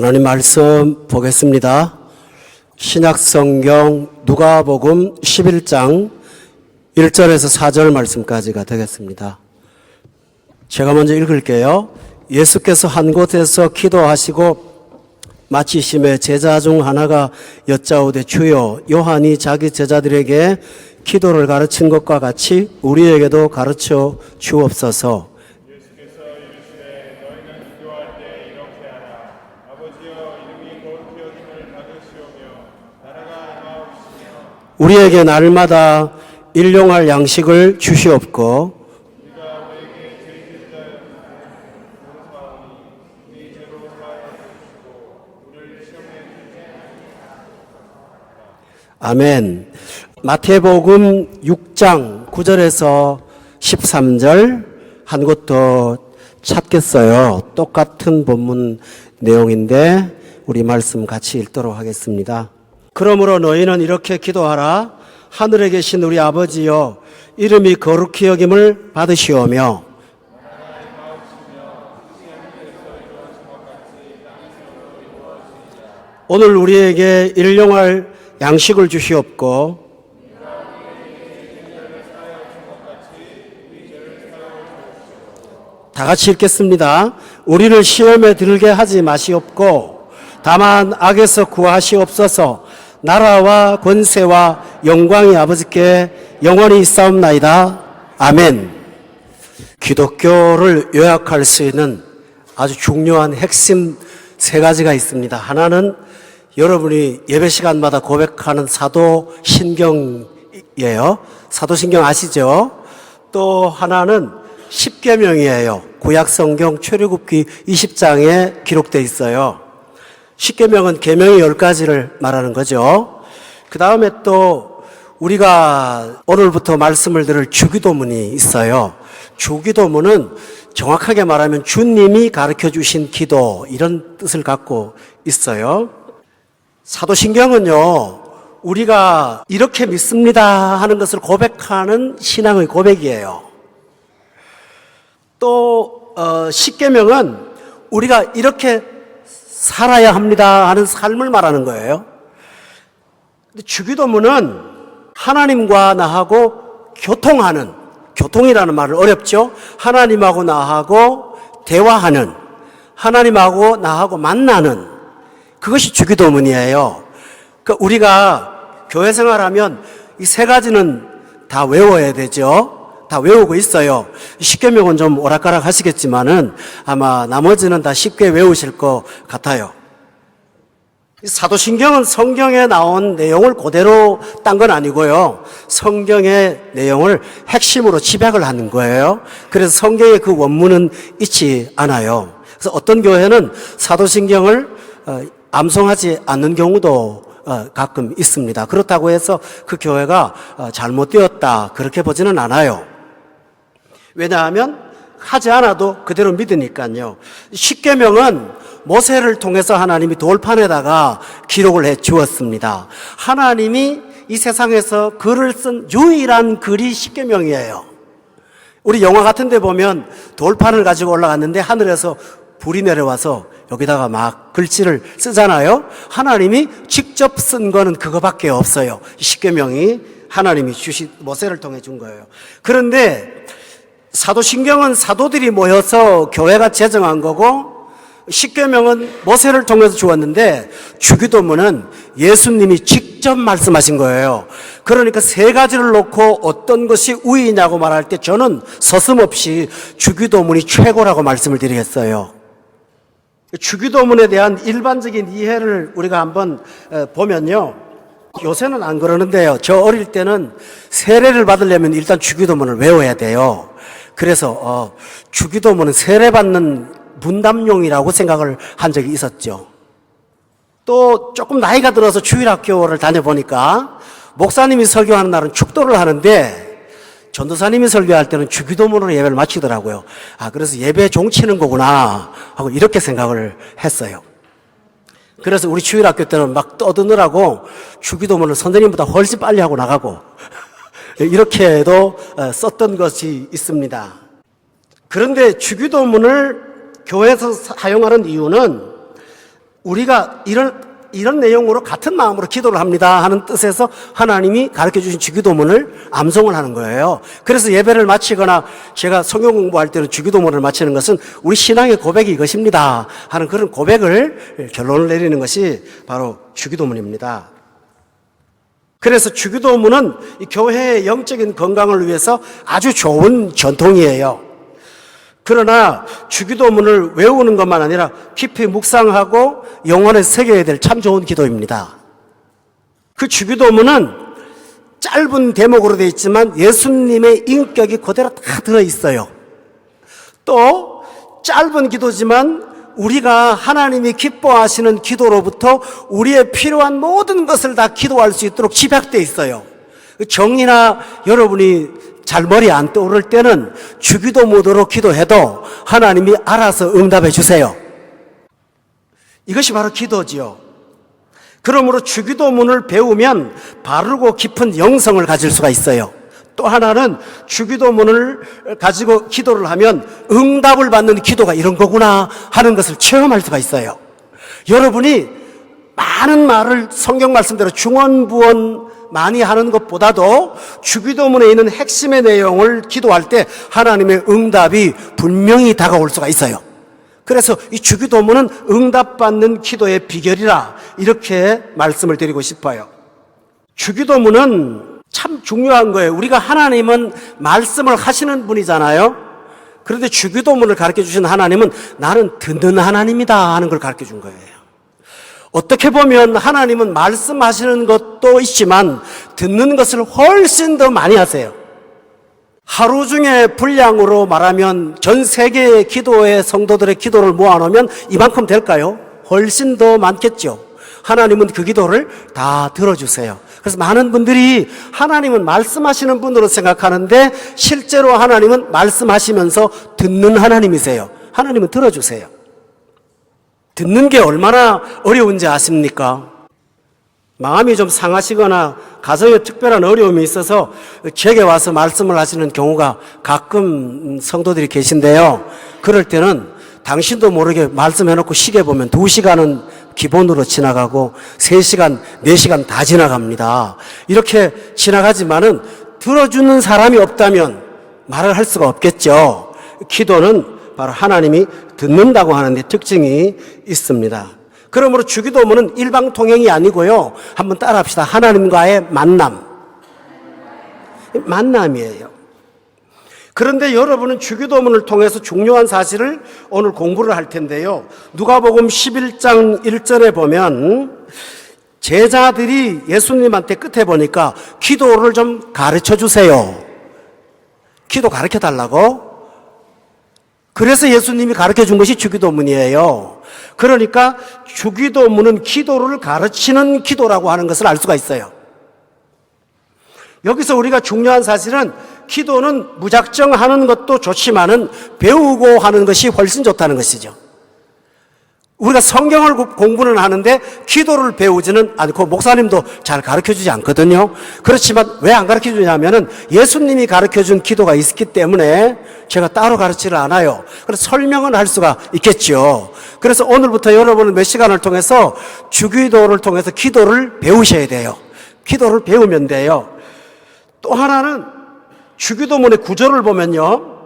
하나님 말씀 보겠습니다. 신약성경 누가복음 11장 1절에서 4절 말씀까지가 되겠습니다. 제가 먼저 읽을게요. 예수께서 한 곳에서 기도하시고 마치심에 제자 중 하나가 여짜오되 주여, 요한이 자기 제자들에게 기도를 가르친 것과 같이 우리에게도 가르쳐 주옵소서. 예수께서 이르시되 너희는 기도할 때 이렇게 하라. 아버지여, 이름이 거룩히 여김을 받으시오며 나라가 임하옵시며 우리에게 날마다 일용할 양식을 주시옵고 우리가 우리에게 죄짓는 자여 용서하오니 우리 죄로 사하여 주시고 우리를 시험에 들지 아멘. 마태복음 6장 9절에서 13절 한 곳 더 찾겠어요. 똑같은 본문 내용인데 우리 말씀 같이 읽도록 하겠습니다. 그러므로 너희는 이렇게 기도하라. 하늘에 계신 우리 아버지여, 이름이 거룩히 여김을 받으시오며 오늘 우리에게 일용할 양식을 주시옵고 다 같이 읽겠습니다. 우리를 시험에 들게 하지 마시옵고 다만 악에서 구하시옵소서. 나라와 권세와 영광이 아버지께 영원히 있사옵나이다. 아멘. 기독교를 요약할 수 있는 아주 중요한 핵심 세 가지가 있습니다. 하나는 여러분이 예배 시간마다 고백하는 사도신경이에요. 사도신경 아시죠? 또 하나는 십계명이에요. 구약성경 출애굽기 20장에 기록되어 있어요. 십계명은 계명이 10가지를 말하는 거죠. 그 다음에 또 우리가 오늘부터 말씀을 들을 주기도문이 있어요. 주기도문은 정확하게 말하면 주님이 가르쳐 주신 기도, 이런 뜻을 갖고 있어요. 사도신경은요, 우리가 이렇게 믿습니다 하는 것을 고백하는 신앙의 고백이에요. 또 십계명은 우리가 이렇게 살아야 합니다 하는 삶을 말하는 거예요. 근데 주기도문은 하나님과 나하고 교통하는, 교통이라는 말은 어렵죠. 하나님하고 나하고 대화하는, 하나님하고 나하고 만나는, 그것이 주기도문이에요. 그러니까 우리가 교회 생활하면 이 세 가지는 다 외워야 되죠. 다 외우고 있어요. 십계명은 좀 오락가락 하시겠지만은 아마 나머지는 다 쉽게 외우실 것 같아요. 사도신경은 성경에 나온 내용을 그대로 딴 건 아니고요. 성경의 내용을 핵심으로 집약을 하는 거예요. 그래서 성경의 그 원문은 있지 않아요. 그래서 어떤 교회는 사도신경을 암송하지 않는 경우도 가끔 있습니다. 그렇다고 해서 그 교회가 잘못되었다, 그렇게 보지는 않아요. 왜냐하면 하지 않아도 그대로 믿으니까요. 십계명은 모세를 통해서 하나님이 돌판에다가 기록을 해 주었습니다. 하나님이 이 세상에서 글을 쓴 유일한 글이 십계명이에요. 우리 영화 같은 데 보면 돌판을 가지고 올라갔는데 하늘에서 불이 내려와서 여기다가 막 글씨를 쓰잖아요. 하나님이 직접 쓴 거는 그거밖에 없어요. 십계명이 하나님이 모세를 통해 준 거예요. 그런데 사도신경은 사도들이 모여서 교회가 제정한 거고, 십계명은 모세를 통해서 주었는데 주기도문은 예수님이 직접 말씀하신 거예요. 그러니까 세 가지를 놓고 어떤 것이 우위냐고 말할 때 저는 서슴없이 주기도문이 최고라고 말씀을 드리겠어요. 주기도문에 대한 일반적인 이해를 우리가 한번 보면요, 요새는 안 그러는데요, 저 어릴 때는 세례를 받으려면 일단 주기도문을 외워야 돼요. 그래서 주기도문은 세례받는 문담용이라고 생각을 한 적이 있었죠. 또 조금 나이가 들어서 주일학교를 다녀보니까 목사님이 설교하는 날은 축도를 하는데 전도사님이 설교할 때는 주기도문으로 예배를 마치더라고요. 그래서 예배 종치는 거구나 하고 이렇게 생각을 했어요. 그래서 우리 주일학교 때는 막 떠드느라고 주기도문을 선생님보다 훨씬 빨리 하고 나가고 이렇게도 썼던 것이 있습니다. 그런데 주기도문을 교회에서 사용하는 이유는 우리가 이런 내용으로 같은 마음으로 기도를 합니다 하는 뜻에서 하나님이 가르쳐 주신 주기도문을 암송을 하는 거예요. 그래서 예배를 마치거나 제가 성경 공부할 때는 주기도문을 마치는 것은 우리 신앙의 고백이 이것입니다 하는 그런 고백을 결론을 내리는 것이 바로 주기도문입니다. 그래서 주기도문은 이 교회의 영적인 건강을 위해서 아주 좋은 전통이에요. 그러나 주기도문을 외우는 것만 아니라 깊이 묵상하고 영혼에 새겨야 될 참 좋은 기도입니다. 그 주기도문은 짧은 대목으로 되어 있지만 예수님의 인격이 그대로 다 들어있어요. 또 짧은 기도지만 우리가 하나님이 기뻐하시는 기도로부터 우리의 필요한 모든 것을 다 기도할 수 있도록 집약되어 있어요. 정리나 여러분이 잘 머리에 안 떠오를 때는 주기도 모드로 기도해도 하나님이 알아서 응답해 주세요. 이것이 바로 기도지요. 그러므로 주기도문을 배우면 바르고 깊은 영성을 가질 수가 있어요. 또 하나는 주기도문을 가지고 기도를 하면 응답을 받는 기도가 이런 거구나 하는 것을 체험할 수가 있어요. 여러분이 많은 말을 성경 말씀대로 중언부언 많이 하는 것보다도 주기도문에 있는 핵심의 내용을 기도할 때 하나님의 응답이 분명히 다가올 수가 있어요. 그래서 이 주기도문은 응답받는 기도의 비결이라 이렇게 말씀을 드리고 싶어요. 주기도문은 참 중요한 거예요. 우리가 하나님은 말씀을 하시는 분이잖아요. 그런데 주기도문을 가르쳐 주신 하나님은 나는 듣는 하나님이다 하는 걸 가르쳐 준 거예요. 어떻게 보면 하나님은 말씀하시는 것도 있지만 듣는 것을 훨씬 더 많이 하세요. 하루 중에 분량으로 말하면 전 세계의 기도의 성도들의 기도를 모아놓으면 이만큼 될까요? 훨씬 더 많겠죠. 하나님은 그 기도를 다 들어주세요. 그래서 많은 분들이 하나님은 말씀하시는 분으로 생각하는데 실제로 하나님은 말씀하시면서 듣는 하나님이세요. 하나님은 들어주세요. 듣는 게 얼마나 어려운지 아십니까? 마음이 좀 상하시거나 가정에 특별한 어려움이 있어서 제게 와서 말씀을 하시는 경우가 가끔 성도들이 계신데요. 그럴 때는 당신도 모르게 말씀해놓고 시계 보면 2시간은 기본으로 지나가고 3시간, 4시간 다 지나갑니다. 이렇게 지나가지만은 들어주는 사람이 없다면 말을 할 수가 없겠죠. 기도는 바로 하나님이 듣는다고 하는데 특징이 있습니다. 그러므로 주기도문은 일방통행이 아니고요. 한번 따라합시다. 하나님과의 만남이에요. 그런데 여러분은 주기도문을 통해서 중요한 사실을 오늘 공부를 할 텐데요. 누가복음 11장 1절에 보면 제자들이 예수님한테 끝에 보니까 기도를 좀 가르쳐 주세요. 기도 가르쳐 달라고. 그래서 예수님이 가르쳐 준 것이 주기도문이에요. 그러니까 주기도문은 기도를 가르치는 기도라고 하는 것을 알 수가 있어요. 여기서 우리가 중요한 사실은 기도는 무작정 하는 것도 좋지만은 배우고 하는 것이 훨씬 좋다는 것이죠. 우리가 성경을 공부는 하는데 기도를 배우지는 않고 목사님도 잘 가르쳐주지 않거든요. 그렇지만 왜 안 가르쳐주냐면은 예수님이 가르쳐준 기도가 있기 때문에 제가 따로 가르치를 않아요. 그래서 설명은 할 수가 있겠죠. 그래서 오늘부터 여러분은 몇 시간을 통해서 주기도를 통해서 기도를 배우셔야 돼요. 기도를 배우면 돼요. 또 하나는 주기도문의 구조를 보면요.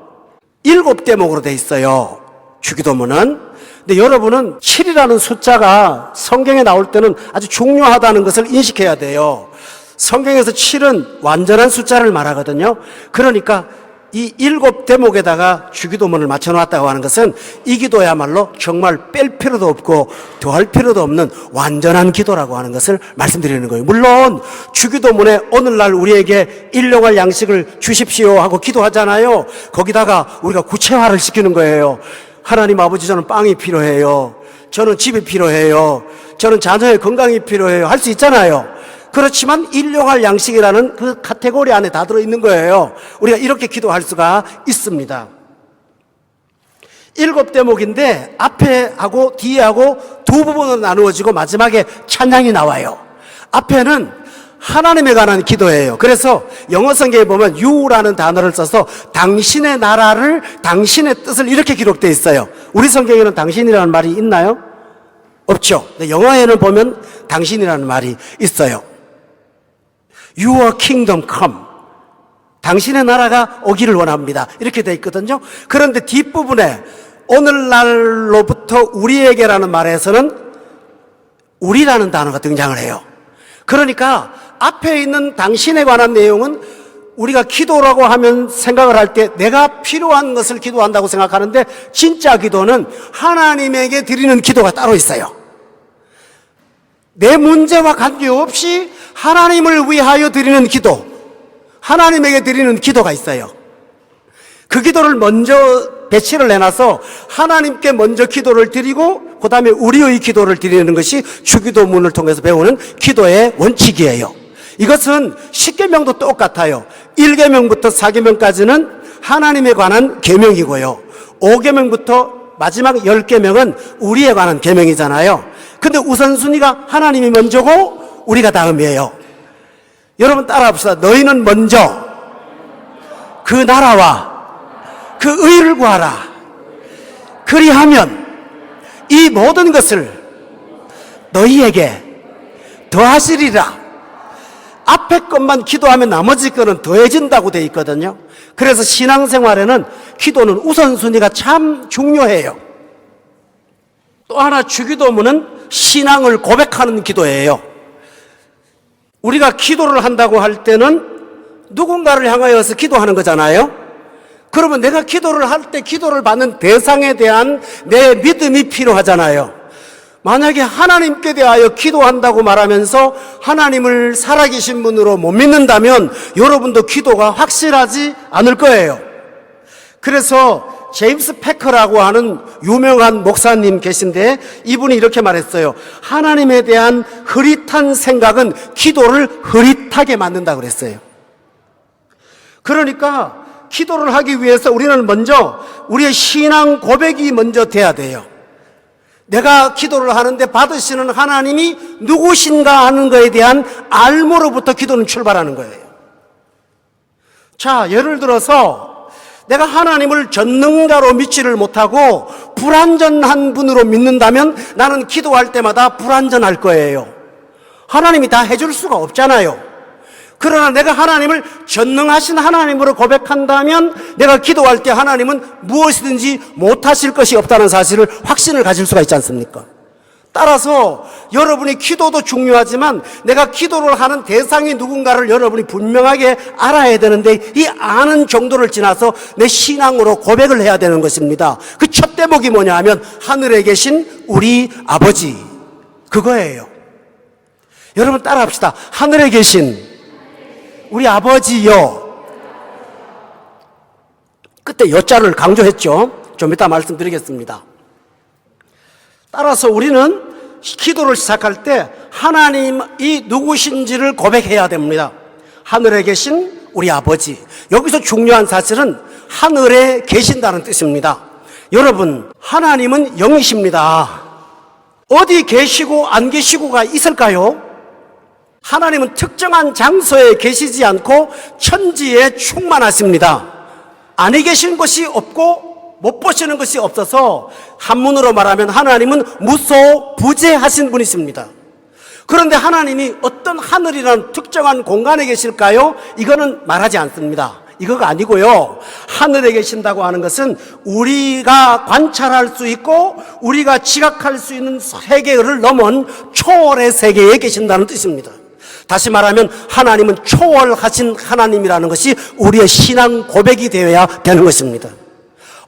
7대목으로 돼 있어요. 주기도문은. 근데 여러분은 7이라는 숫자가 성경에 나올 때는 아주 중요하다는 것을 인식해야 돼요. 성경에서 7은 완전한 숫자를 말하거든요. 그러니까 이 7대목에다가 주기도문을 맞춰놨다고 하는 것은 이 기도야말로 정말 뺄 필요도 없고 더할 필요도 없는 완전한 기도라고 하는 것을 말씀드리는 거예요. 물론 주기도문에 오늘날 우리에게 일용할 양식을 주십시오 하고 기도하잖아요. 거기다가 우리가 구체화를 시키는 거예요. 하나님 아버지, 저는 빵이 필요해요. 저는 집이 필요해요. 저는 자녀의 건강이 필요해요. 할 수 있잖아요. 그렇지만 일용할 양식이라는 그 카테고리 안에 다 들어있는 거예요. 우리가 이렇게 기도할 수가 있습니다. 7대목인데 앞에하고 뒤에하고 두 부분으로 나누어지고 마지막에 찬양이 나와요. 앞에는 하나님에 관한 기도예요. 그래서 영어 성경에 보면 you라는 단어를 써서 당신의 나라를, 당신의 뜻을 이렇게 기록되어 있어요. 우리 성경에는 당신이라는 말이 있나요? 없죠. 영어에는 보면 당신이라는 말이 있어요. Your kingdom come. 당신의 나라가 오기를 원합니다. 이렇게 되어 있거든요. 그런데 뒷부분에 오늘날로부터 우리에게라는 말에서는 우리라는 단어가 등장을 해요. 그러니까 앞에 있는 당신에 관한 내용은 우리가 기도라고 하면 생각을 할 때 내가 필요한 것을 기도한다고 생각하는데 진짜 기도는 하나님에게 드리는 기도가 따로 있어요. 내 문제와 관계없이 하나님을 위하여 드리는 기도, 하나님에게 드리는 기도가 있어요. 그 기도를 먼저 배치를 해놔서 하나님께 먼저 기도를 드리고 그 다음에 우리의 기도를 드리는 것이 주기도문을 통해서 배우는 기도의 원칙이에요. 이것은 10계명도 똑같아요. 1계명부터 4계명까지는 하나님에 관한 계명이고요. 5계명부터 마지막 10계명은 우리에 관한 계명이잖아요. 근데 우선순위가 하나님이 먼저고 우리가 다음이에요. 여러분 따라합시다. 너희는 먼저 그 나라와 그 의를 구하라. 그리하면 이 모든 것을 너희에게 더하시리라. 앞에 것만 기도하면 나머지 것은 더해진다고 되어 있거든요. 그래서 신앙생활에는 기도는 우선순위가 참 중요해요. 또 하나 주기도문은 신앙을 고백하는 기도예요. 우리가 기도를 한다고 할 때는 누군가를 향하여서 기도하는 거잖아요. 그러면 내가 기도를 할 때 기도를 받는 대상에 대한 내 믿음이 필요하잖아요. 만약에 하나님께 대하여 기도한다고 말하면서 하나님을 살아계신 분으로 못 믿는다면 여러분도 기도가 확실하지 않을 거예요. 그래서 제임스 패커라고 하는 유명한 목사님 계신데 이분이 이렇게 말했어요. 하나님에 대한 흐릿한 생각은 기도를 흐릿하게 만든다고 그랬어요. 그러니까 기도를 하기 위해서 우리는 먼저 우리의 신앙 고백이 먼저 돼야 돼요. 내가 기도를 하는데 받으시는 하나님이 누구신가 하는 것에 대한 알모로부터 기도는 출발하는 거예요. 자, 예를 들어서 내가 하나님을 전능자로 믿지를 못하고 불완전한 분으로 믿는다면 나는 기도할 때마다 불완전할 거예요. 하나님이 다 해줄 수가 없잖아요. 그러나 내가 하나님을 전능하신 하나님으로 고백한다면 내가 기도할 때 하나님은 무엇이든지 못하실 것이 없다는 사실을 확신을 가질 수가 있지 않습니까? 따라서 여러분이 기도도 중요하지만 내가 기도를 하는 대상이 누군가를 여러분이 분명하게 알아야 되는데 이 아는 정도를 지나서 내 신앙으로 고백을 해야 되는 것입니다. 그 첫 대목이 뭐냐 하면 하늘에 계신 우리 아버지, 그거예요. 여러분 따라합시다. 하늘에 계신 우리 아버지요. 그때 여자를 강조했죠. 좀 이따 말씀드리겠습니다. 따라서 우리는 기도를 시작할 때 하나님이 누구신지를 고백해야 됩니다. 하늘에 계신 우리 아버지. 여기서 중요한 사실은 하늘에 계신다는 뜻입니다. 여러분, 하나님은 영이십니다. 어디 계시고 안 계시고가 있을까요? 하나님은 특정한 장소에 계시지 않고 천지에 충만하십니다. 안에 계신 것이 없고 못 보시는 것이 없어서 한문으로 말하면 하나님은 무소부재하신 분이십니다. 그런데 하나님이 어떤 하늘이라는 특정한 공간에 계실까요? 이거는 말하지 않습니다. 이거가 아니고요. 하늘에 계신다고 하는 것은 우리가 관찰할 수 있고 우리가 지각할 수 있는 세계를 넘은 초월의 세계에 계신다는 뜻입니다. 다시 말하면 하나님은 초월하신 하나님이라는 것이 우리의 신앙 고백이 되어야 되는 것입니다.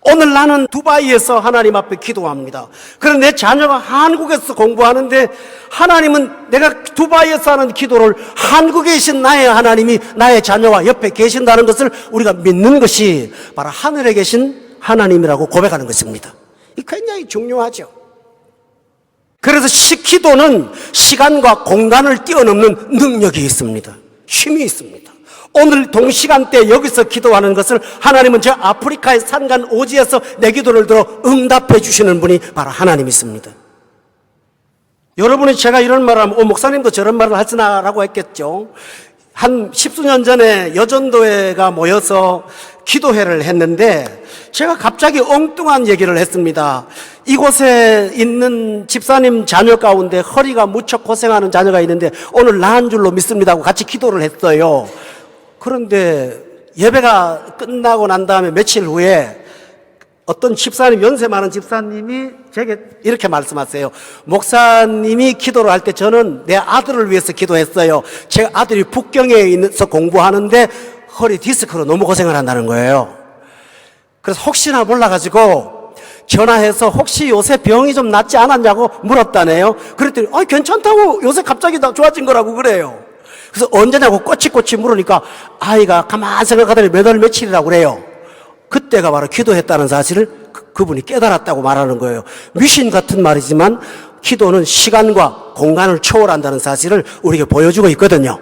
오늘 나는 두바이에서 하나님 앞에 기도합니다. 그런데 내 자녀가 한국에서 공부하는데 하나님은 내가 두바이에서 하는 기도를 한국에 계신 나의 하나님이 나의 자녀와 옆에 계신다는 것을 우리가 믿는 것이 바로 하늘에 계신 하나님이라고 고백하는 것입니다. 이 굉장히 중요하죠. 그래서 기도는 시간과 공간을 뛰어넘는 능력이 있습니다. 힘이 있습니다. 오늘 동시간대 여기서 기도하는 것을 하나님은 저 아프리카의 산간 오지에서 내 기도를 들어 응답해 주시는 분이 바로 하나님이십니다. 여러분이 제가 이런 말을 하면 목사님도 저런 말을 하시나라고 했겠죠. 한 십수년 전에 여전도회가 모여서 기도회를 했는데 제가 갑자기 엉뚱한 얘기를 했습니다. 이곳에 있는 집사님 자녀 가운데 허리가 무척 고생하는 자녀가 있는데 오늘 낳은 줄로 믿습니다 하고 같이 기도를 했어요. 그런데 예배가 끝나고 난 다음에 며칠 후에 어떤 집사님, 연세 많은 집사님이 제게 이렇게 말씀하세요. 목사님이 기도를 할 때 저는 내 아들을 위해서 기도했어요. 제 아들이 북경에 있어서 공부하는데 허리 디스크로 너무 고생을 한다는 거예요. 그래서 혹시나 몰라가지고 전화해서 혹시 요새 병이 좀 낫지 않았냐고 물었다네요. 그랬더니 괜찮다고 요새 갑자기 다 좋아진 거라고 그래요. 그래서 언제냐고 꼬치꼬치 물으니까 아이가 가만히 생각하더니 몇 월 며칠이라고 그래요. 그때가 바로 기도했다는 사실을 그분이 깨달았다고 말하는 거예요. 미신 같은 말이지만 기도는 시간과 공간을 초월한다는 사실을 우리에게 보여주고 있거든요.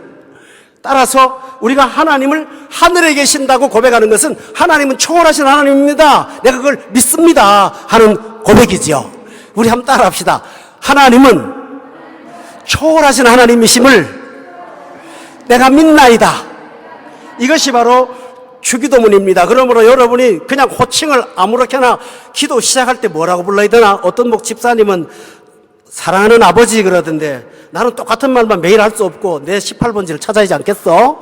따라서 우리가 하나님을 하늘에 계신다고 고백하는 것은 하나님은 초월하신 하나님입니다. 내가 그걸 믿습니다 하는 고백이지요. 우리 한번 따라합시다. 하나님은 초월하신 하나님이심을 내가 믿나이다. 이것이 바로 주기도문입니다. 그러므로 여러분이 그냥 호칭을 아무렇게나 기도 시작할 때 뭐라고 불러야 되나? 어떤 목 집사님은 사랑하는 아버지 그러던데 나는 똑같은 말만 매일 할 수 없고 내 18번지를 찾아야 하지 않겠어?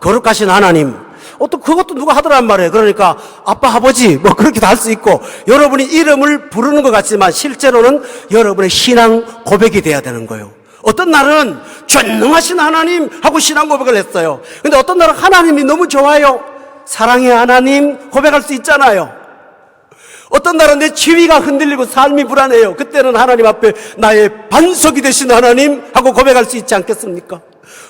거룩하신 하나님. 또 그것도 누가 하더란 말이에요. 그러니까 아빠, 아버지 뭐 그렇게도 할 수 있고 여러분이 이름을 부르는 것 같지만 실제로는 여러분의 신앙 고백이 돼야 되는 거예요. 어떤 날은 전능하신 하나님 하고 신앙 고백을 했어요. 근데 어떤 날은 하나님이 너무 좋아요. 사랑의 하나님 고백할 수 있잖아요. 어떤 날은 내 지위가 흔들리고 삶이 불안해요. 그때는 하나님 앞에 나의 반석이 되신 하나님 하고 고백할 수 있지 않겠습니까?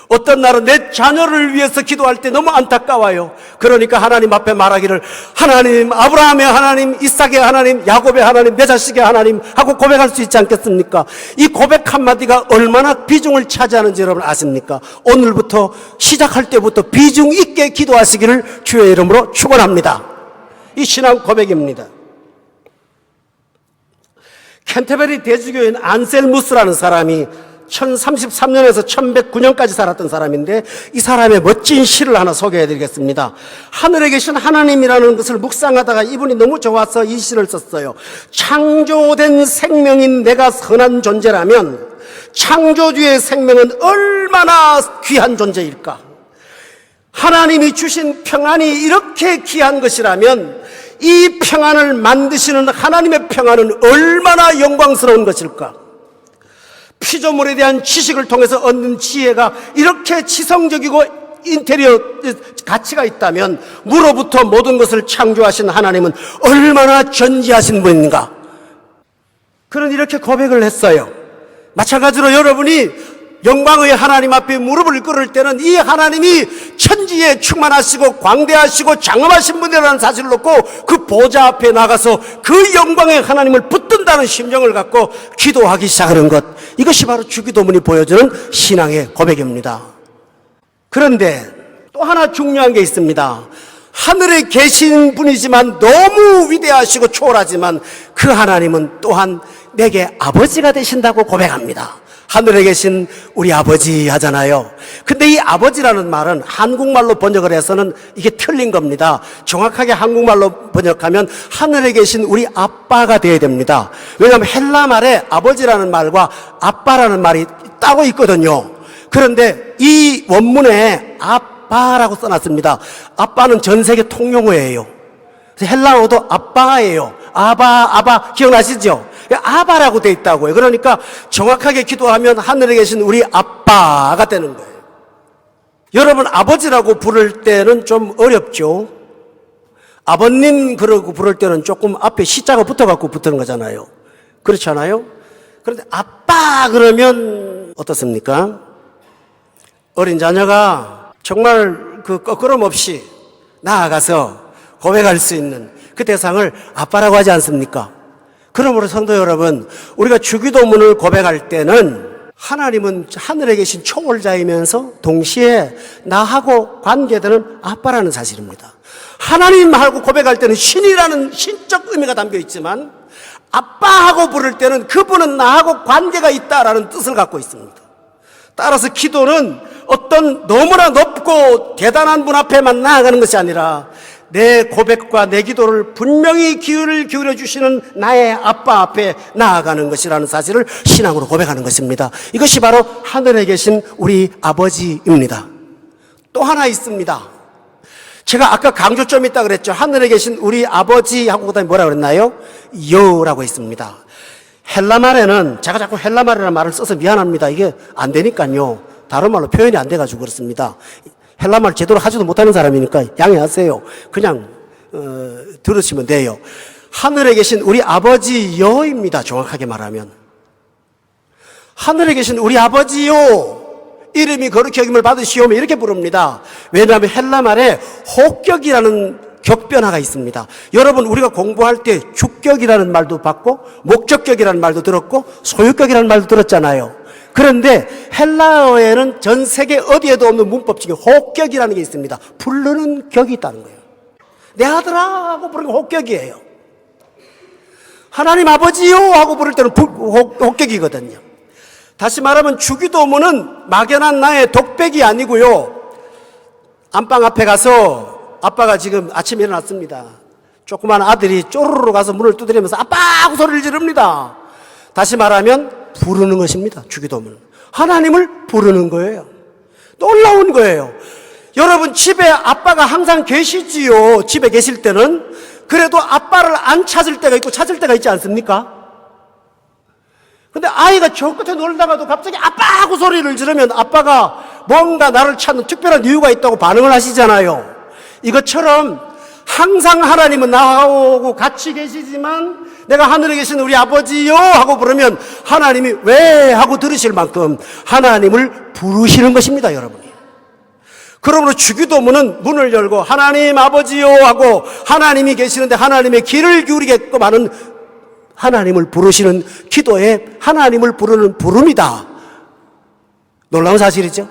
어떤 날은 내 자녀를 위해서 기도할 때 너무 안타까워요. 그러니까 하나님 앞에 말하기를 하나님, 아브라함의 하나님, 이삭의 하나님, 야곱의 하나님, 내 자식의 하나님 하고 고백할 수 있지 않겠습니까? 이 고백 한마디가 얼마나 비중을 차지하는지 여러분 아십니까? 오늘부터 시작할 때부터 비중 있게 기도하시기를 주의 이름으로 축원합니다. 이 신앙 고백입니다. 캔터베리 대주교인 안셀무스라는 사람이 1033년에서 1109년까지 살았던 사람인데 이 사람의 멋진 시를 하나 소개해드리겠습니다. 하늘에 계신 하나님이라는 것을 묵상하다가 이분이 너무 좋아서 이 시를 썼어요. 창조된 생명인 내가 선한 존재라면 창조주의 생명은 얼마나 귀한 존재일까? 하나님이 주신 평안이 이렇게 귀한 것이라면 이 평안을 만드시는 하나님의 평안은 얼마나 영광스러운 것일까? 피조물에 대한 지식을 통해서 얻는 지혜가 이렇게 지성적이고 인테리어 가치가 있다면 무로부터 모든 것을 창조하신 하나님은 얼마나 전지하신 분인가? 그런 이렇게 고백을 했어요. 마찬가지로 여러분이 영광의 하나님 앞에 무릎을 꿇을 때는 이 하나님이 천지에 충만하시고 광대하시고 장엄하신 분이라는 사실을 놓고 그 보좌 앞에 나가서 그 영광의 하나님을 붙든다는 심정을 갖고 기도하기 시작하는 것, 이것이 바로 주기도문이 보여주는 신앙의 고백입니다. 그런데 또 하나 중요한 게 있습니다. 하늘에 계신 분이지만 너무 위대하시고 초월하지만 그 하나님은 또한 내게 아버지가 되신다고 고백합니다. 하늘에 계신 우리 아버지 하잖아요. 근데 이 아버지라는 말은 한국말로 번역을 해서는 이게 틀린 겁니다. 정확하게 한국말로 번역하면 하늘에 계신 우리 아빠가 되어야 됩니다. 왜냐하면 헬라 말에 아버지라는 말과 아빠라는 말이 따로 있거든요. 그런데 이 원문에 아빠라고 써놨습니다. 아빠는 전 세계 통용어예요. 헬라어도 아빠예요. 아바 기억나시죠? 아바라고 돼 있다고요. 그러니까 정확하게 기도하면 하늘에 계신 우리 아빠가 되는 거예요. 여러분 아버지라고 부를 때는 좀 어렵죠. 아버님 그러고 부를 때는 조금 앞에 시자가 붙어갖고 붙는 거잖아요. 그렇지 않아요? 그런데 아빠 그러면 어떻습니까? 어린 자녀가 정말 그 꺼끄럼 없이 나아가서 고백할 수 있는 그 대상을 아빠라고 하지 않습니까? 그러므로 성도 여러분, 우리가 주기도문을 고백할 때는 하나님은 하늘에 계신 초월자이면서 동시에 나하고 관계되는 아빠라는 사실입니다. 하나님하고 고백할 때는 신이라는 신적 의미가 담겨 있지만 아빠하고 부를 때는 그분은 나하고 관계가 있다라는 뜻을 갖고 있습니다. 따라서 기도는 어떤 너무나 높고 대단한 분 앞에만 나아가는 것이 아니라 내 고백과 내 기도를 분명히 귀를 기울여 주시는 나의 아빠 앞에 나아가는 것이라는 사실을 신앙으로 고백하는 것입니다. 이것이 바로 하늘에 계신 우리 아버지입니다. 또 하나 있습니다. 제가 아까 강조점이 있다 그랬죠. 하늘에 계신 우리 아버지하고 그다음에 뭐라 그랬나요? 여라고 있습니다. 헬라말에는 제가 자꾸 헬라말이라는 말을 써서 미안합니다. 이게 안 되니까요. 다른 말로 표현이 안 돼가지고 그렇습니다. 헬라말 제대로 하지도 못하는 사람이니까 양해하세요. 그냥 들으시면 돼요. 하늘에 계신 우리 아버지여입니다. 정확하게 말하면 하늘에 계신 우리 아버지요, 이름이 거룩히 여김을 받으시오며 이렇게 부릅니다. 왜냐하면 헬라말에 혹격이라는 격변화가 있습니다. 여러분, 우리가 공부할 때 주격이라는 말도 봤고 목적격이라는 말도 들었고 소유격이라는 말도 들었잖아요. 그런데 헬라어에는 전 세계 어디에도 없는 문법 중에 혹격이라는 게 있습니다. 부르는 격이 있다는 거예요. 내 아들아 하고 부르는 게 혹격이에요. 하나님 아버지요 하고 부를 때는 혹격이거든요. 다시 말하면 주기도문은 막연한 나의 독백이 아니고요. 안방 앞에 가서 아빠가 지금 아침에 일어났습니다. 조그만 아들이 쪼르르 가서 문을 두드리면서 아빠 하고 소리를 지릅니다. 다시 말하면 부르는 것입니다. 주기도문. 하나님을 부르는 거예요. 놀라운 거예요. 여러분, 집에 아빠가 항상 계시지요. 집에 계실 때는. 그래도 아빠를 안 찾을 때가 있고 찾을 때가 있지 않습니까? 근데 아이가 저 끝에 놀다가도 갑자기 아빠 하고 소리를 지르면 아빠가 뭔가 나를 찾는 특별한 이유가 있다고 반응을 하시잖아요. 이것처럼 항상 하나님은 나하고 같이 계시지만 내가 하늘에 계신 우리 아버지요 하고 부르면 하나님이 왜 하고 들으실 만큼 하나님을 부르시는 것입니다, 여러분이. 그러므로 주기도문은 문을 열고 하나님 아버지요 하고 하나님이 계시는데 하나님의 귀를 기울이게끔 하는, 하나님을 부르시는 기도에 하나님을 부르는 부름이다. 놀라운 사실이죠.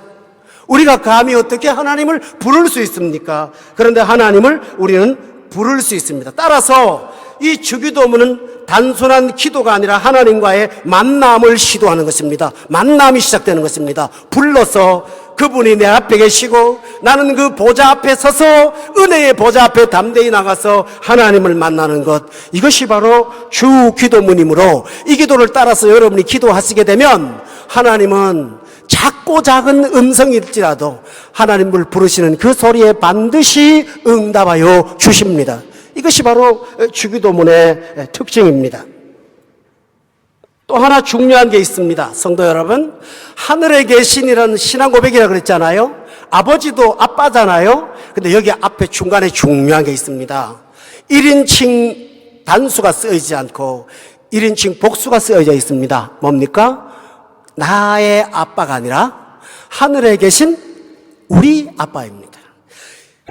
우리가 감히 어떻게 하나님을 부를 수 있습니까? 그런데 하나님을 우리는 부를 수 있습니다. 따라서 이 주기도문은 단순한 기도가 아니라 하나님과의 만남을 시도하는 것입니다. 만남이 시작되는 것입니다. 불러서 그분이 내 앞에 계시고 나는 그 보좌 앞에 서서 은혜의 보좌 앞에 담대히 나가서 하나님을 만나는 것, 이것이 바로 주기도문이므로 이 기도를 따라서 여러분이 기도하시게 되면 하나님은 작고 작은 음성일지라도 하나님을 부르시는 그 소리에 반드시 응답하여 주십니다. 이것이 바로 주기도문의 특징입니다. 또 하나 중요한 게 있습니다. 성도 여러분, 하늘에 계신이라는 신앙 고백이라고 그랬잖아요. 아버지도 아빠잖아요. 근데 여기 앞에 중간에 중요한 게 있습니다. 1인칭 단수가 쓰여지지 않고 1인칭 복수가 쓰여져 있습니다. 뭡니까? 나의 아빠가 아니라 하늘에 계신 우리 아빠입니다.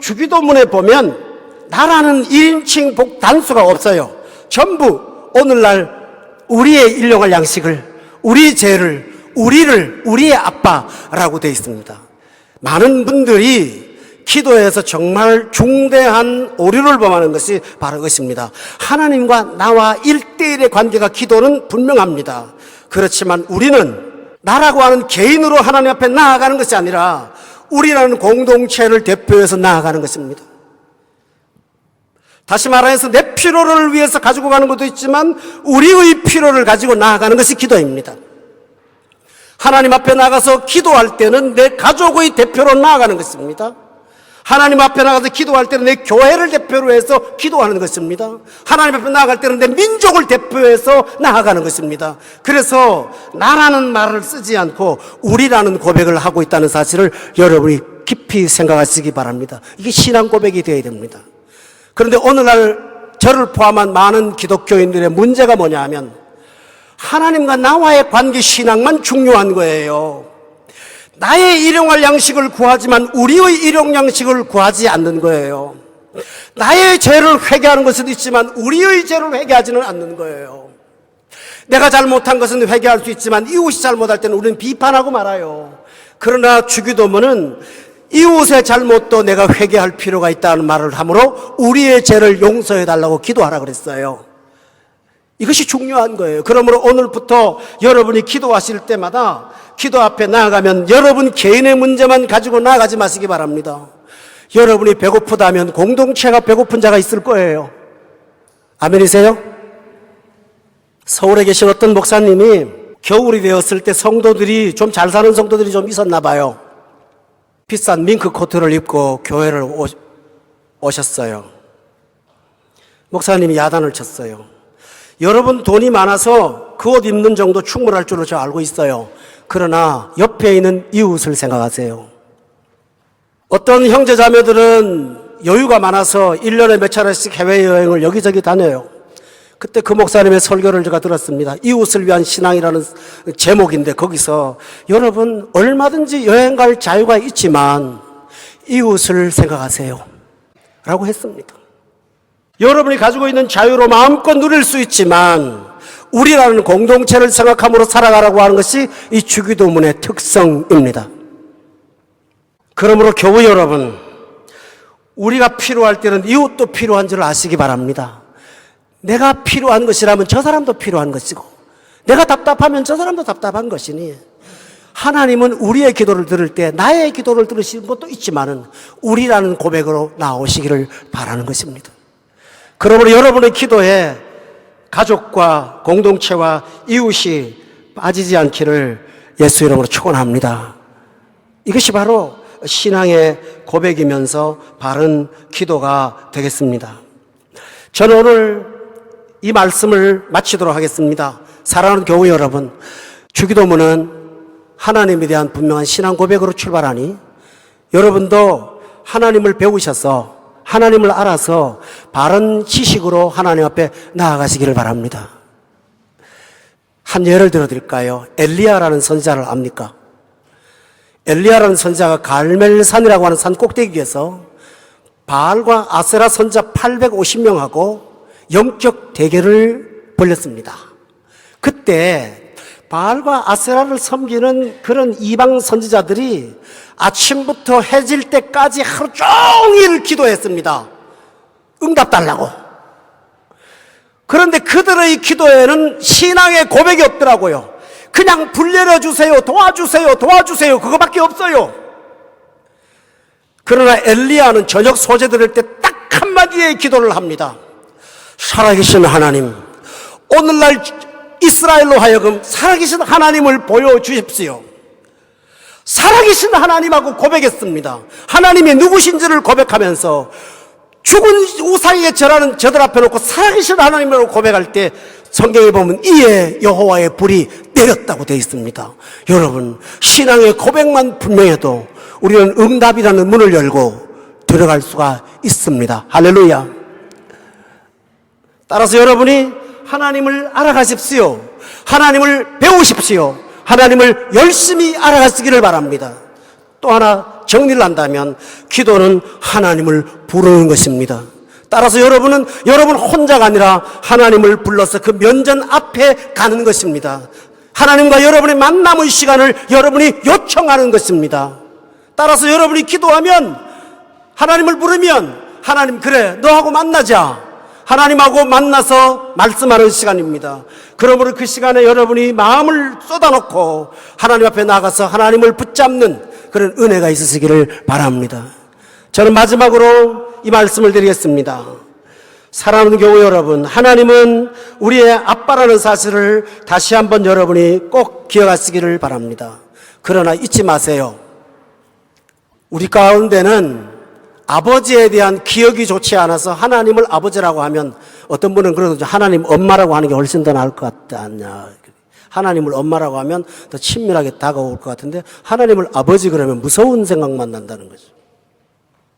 주기도문에 보면 나라는 1인칭 단수가 없어요. 전부 오늘날 우리의 일용할 양식을, 우리 죄를, 우리를 우리의 아빠라고 되어 있습니다. 많은 분들이 기도에서 정말 중대한 오류를 범하는 것이 바로 그것입니다. 하나님과 나와 1대1의 관계가 기도는 분명합니다. 그렇지만 우리는 나라고 하는 개인으로 하나님 앞에 나아가는 것이 아니라 우리라는 공동체를 대표해서 나아가는 것입니다. 다시 말해서 내 필요를 위해서 가지고 가는 것도 있지만 우리의 필요를 가지고 나아가는 것이 기도입니다. 하나님 앞에 나가서 기도할 때는 내 가족의 대표로 나아가는 것입니다. 하나님 앞에 나가서 기도할 때는 내 교회를 대표로 해서 기도하는 것입니다. 하나님 앞에 나아갈 때는 내 민족을 대표해서 나아가는 것입니다. 그래서 나라는 말을 쓰지 않고 우리라는 고백을 하고 있다는 사실을 여러분이 깊이 생각하시기 바랍니다. 이게 신앙 고백이 되어야 됩니다. 그런데 오늘날 저를 포함한 많은 기독교인들의 문제가 뭐냐 하면 하나님과 나와의 관계 신앙만 중요한 거예요. 나의 일용할 양식을 구하지만 우리의 일용 양식을 구하지 않는 거예요. 나의 죄를 회개하는 것은 있지만 우리의 죄를 회개하지는 않는 거예요. 내가 잘못한 것은 회개할 수 있지만 이웃이 잘못할 때는 우리는 비판하고 말아요. 그러나 주기도문은 이웃의 잘못도 내가 회개할 필요가 있다는 말을 하므로 우리의 죄를 용서해 달라고 기도하라 그랬어요. 이것이 중요한 거예요. 그러므로 오늘부터 여러분이 기도하실 때마다 기도 앞에 나아가면 여러분 개인의 문제만 가지고 나아가지 마시기 바랍니다. 여러분이 배고프다면 공동체가 배고픈 자가 있을 거예요. 아멘이세요? 서울에 계신 어떤 목사님이 겨울이 되었을 때 성도들이 좀 잘 사는 성도들이 좀 있었나 봐요. 비싼 밍크 코트를 입고 교회를 오셨어요. 목사님이 야단을 쳤어요. 여러분 돈이 많아서 그 옷 입는 정도 충분할 줄로 저 알고 있어요. 그러나 옆에 있는 이웃을 생각하세요. 어떤 형제자매들은 여유가 많아서 1년에 몇 차례씩 해외여행을 여기저기 다녀요. 그때 그 목사님의 설교를 제가 들었습니다. 이웃을 위한 신앙이라는 제목인데 거기서 여러분 얼마든지 여행 갈 자유가 있지만 이웃을 생각하세요 라고 했습니다. 여러분이 가지고 있는 자유로 마음껏 누릴 수 있지만 우리라는 공동체를 생각함으로 살아가라고 하는 것이 이 주기도문의 특성입니다. 그러므로 교우 여러분, 우리가 필요할 때는 이웃도 필요한 줄 아시기 바랍니다. 내가 필요한 것이라면 저 사람도 필요한 것이고 내가 답답하면 저 사람도 답답한 것이니 하나님은 우리의 기도를 들을 때 나의 기도를 들으시는 것도 있지만은 우리라는 고백으로 나오시기를 바라는 것입니다. 그러므로 여러분의 기도에 가족과 공동체와 이웃이 빠지지 않기를 예수 이름으로 축원합니다. 이것이 바로 신앙의 고백이면서 바른 기도가 되겠습니다. 저는 오늘 이 말씀을 마치도록 하겠습니다. 사랑하는 교우 여러분, 주기도문은 하나님에 대한 분명한 신앙 고백으로 출발하니 여러분도 하나님을 배우셔서 하나님을 알아서 바른 지식으로 하나님 앞에 나아가시기를 바랍니다. 한 예를 들어드릴까요? 엘리야라는 선지자를 압니까? 엘리야라는 선지자가 갈멜산이라고 하는 산 꼭대기에서 바알과 아세라 선지자 850명하고 영적 대결을 벌였습니다. 그때 바알과 아세라를 섬기는 그런 이방 선지자들이 아침부터 해질 때까지 하루 종일 기도했습니다. 응답 달라고. 그런데 그들의 기도에는 신앙의 고백이 없더라고요. 그냥 불 내려주세요, 도와주세요, 도와주세요, 그거밖에 없어요. 그러나 엘리야는 저녁 소재 들을 때 딱 한마디의 기도를 합니다. 살아계신 하나님, 오늘날 이스라엘로 하여금 살아계신 하나님을 보여주십시오. 살아계신 하나님하고 고백했습니다. 하나님이 누구신지를 고백하면서 죽은 우상에게 절하는 저들 앞에 놓고 살아계신 하나님으로 고백할 때 성경에 보면 이에 여호와의 불이 내렸다고 되어 있습니다. 여러분, 신앙의 고백만 분명해도 우리는 응답이라는 문을 열고 들어갈 수가 있습니다. 할렐루야. 따라서 여러분이 하나님을 알아가십시오. 하나님을 배우십시오. 하나님을 열심히 알아가시기를 바랍니다. 또 하나 정리를 한다면 기도는 하나님을 부르는 것입니다. 따라서 여러분은 여러분 혼자가 아니라 하나님을 불러서 그 면전 앞에 가는 것입니다. 하나님과 여러분의 만남의 시간을 여러분이 요청하는 것입니다. 따라서 여러분이 기도하면 하나님을 부르면 하나님 그래 너하고 만나자. 하나님하고 만나서 말씀하는 시간입니다. 그러므로 그 시간에 여러분이 마음을 쏟아놓고 하나님 앞에 나가서 하나님을 붙잡는 그런 은혜가 있으시기를 바랍니다. 저는 마지막으로 이 말씀을 드리겠습니다. 사랑하는 교우 여러분, 하나님은 우리의 아빠라는 사실을 다시 한번 여러분이 꼭 기억하시기를 바랍니다. 그러나 잊지 마세요. 우리 가운데는 아버지에 대한 기억이 좋지 않아서 하나님을 아버지라고 하면 어떤 분은 그래도 하나님 엄마라고 하는 게 훨씬 더 나을 것 같지 않냐. 하나님을 엄마라고 하면 더 친밀하게 다가올 것 같은데 하나님을 아버지 그러면 무서운 생각만 난다는 거죠.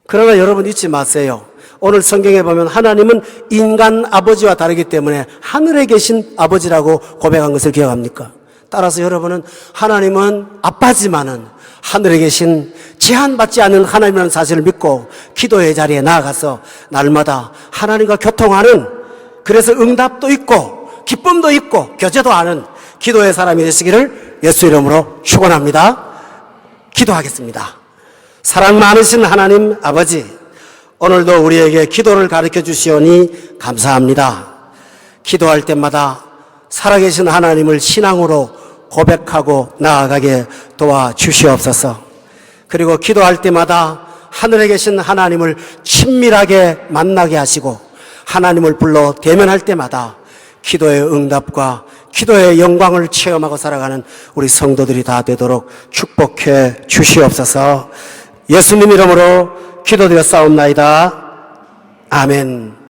그러나 여러분 잊지 마세요. 오늘 성경에 보면 하나님은 인간 아버지와 다르기 때문에 하늘에 계신 아버지라고 고백한 것을 기억합니까? 따라서 여러분은 하나님은 아빠지만은 하늘에 계신 제한받지 않는 하나님이라는 사실을 믿고 기도의 자리에 나아가서 날마다 하나님과 교통하는, 그래서 응답도 있고 기쁨도 있고 교제도 하는 기도의 사람이 되시기를 예수 이름으로 축원합니다. 기도하겠습니다. 사랑 많으신 하나님 아버지, 오늘도 우리에게 기도를 가르쳐 주시오니 감사합니다. 기도할 때마다 살아계신 하나님을 신앙으로 고백하고 나아가게 도와주시옵소서. 그리고 기도할 때마다 하늘에 계신 하나님을 친밀하게 만나게 하시고 하나님을 불러 대면할 때마다 기도의 응답과 기도의 영광을 체험하고 살아가는 우리 성도들이 다 되도록 축복해 주시옵소서. 예수님 이름으로 기도드려 싸움나이다. 아멘.